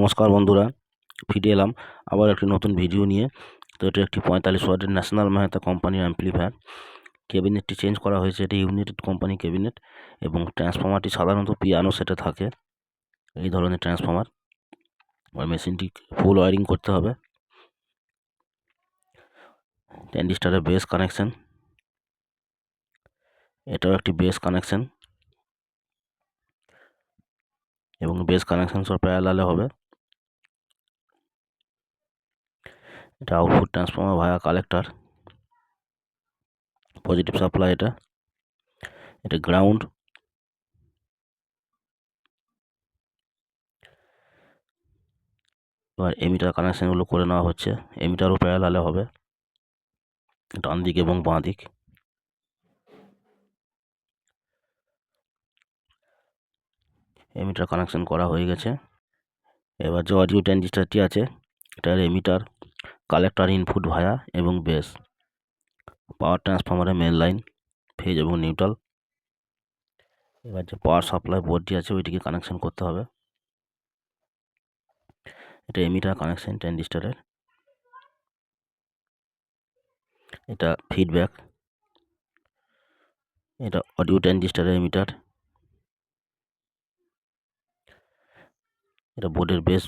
নমস্কার বন্ধুরা, ফিরে এলাম আবার একটি নতুন ভিডিও নিয়ে। তো এটা একটি 45 ওয়াটের ন্যাশনাল মেহতা কোম্পানির অ্যাম্পলিফায়ার। ক্যাবিনেটটি চেঞ্জ করা হয়েছে, এটি ইউনাইটেড কোম্পানি ক্যাবিনেট এবং ট্রান্সফরমারটি সাধারণত পিয়ানো সেটে থাকে এই ধরনের ট্রান্সফরমার। আর মেশিনটি ফুল ওয়ারিং করতে হবে। ট্রানজিস্টরের বেস কানেকশন, এটাও একটি বেস কানেকশন এবং বেস কানেকশন সব প্যারালালে হবে। এটা আউটপুট ট্রান্সফরমার ভায়া কালেক্টর, পজিটিভ সাপ্লাই, এটা গ্রাউন্ড। এবার এমিটার কানেকশনগুলো করে নেওয়া হচ্ছে। এমিটারও প্যারালালে হবে, ডান দিক এবং বাঁ দিক। এমিটার কানেকশন করা হয়ে গেছে। এবার যে অডিও ট্রানজিস্টারটি আছে এটার এমিটার, কালেক্টর, ইনপুট ভায়া এবং বেস, পাওয়ার ট্রান্সফরমারের মেন লাইন, ফেজ এবং নিউট্রাল। এবার যে পাওয়ার সাপ্লাই বোর্ডটি আছে ওইটিকে কানেকশন করতে হবে। এটা এমিটার কানেকশন ট্রানজিস্টারের, এটা ফিডব্যাক, এটা অডিও ট্রানজিস্টারের এমিটার, এটা বোর্ডের বেস।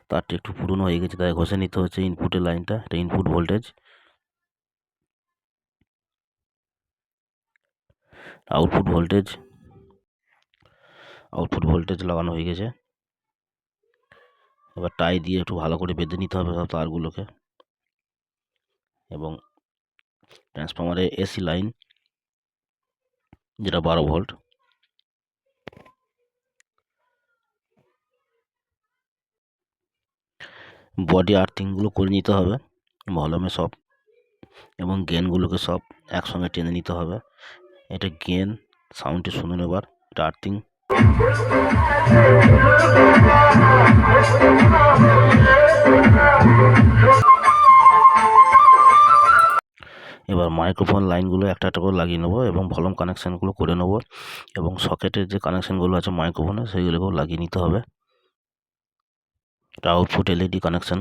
তারটি একটু পুরনো হয়ে গেছে তাই ঘষে নিতে হচ্ছে ইনপুটের লাইনটা। এটা ইনপুট ভোল্টেজ, আউটপুট ভোল্টেজ লাগানো হয়ে গেছে। এবার টাই দিয়ে একটু ভালো করে বেঁধে নিতে হবে সব তারগুলোকে। এবং ট্রান্সফরমারের এসি লাইন, যেটা 12 ভোল্ট, বডি আর্থিংগুলো করে নিতে হবে ভলমে সব, এবং গেনগুলোকে সব একসঙ্গে টেনে নিতে হবে। এটা গেন, সাউন্ডটি শুনুন এবার, এটা আর্থিং। এবার মাইক্রোফোন লাইনগুলো একটা একটা করে লাগিয়ে নেবো এবং ভলম কানেকশানগুলো করে নেবো, এবং সকেটের যে কানেকশানগুলো আছে মাইক্রোফোনে সেইগুলোকেও লাগিয়ে নিতে হবে। এটা আউটপুট এলইডি কানেকশান।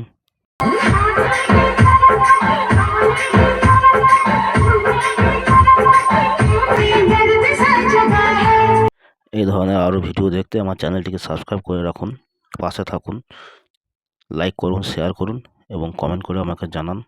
এই ধরনের আরও ভিডিও দেখতে আমার চ্যানেলটিকে সাবস্ক্রাইব করে রাখুন, পাশে থাকুন, লাইক করুন, শেয়ার করুন এবং কমেন্ট করে আমাকে জানান।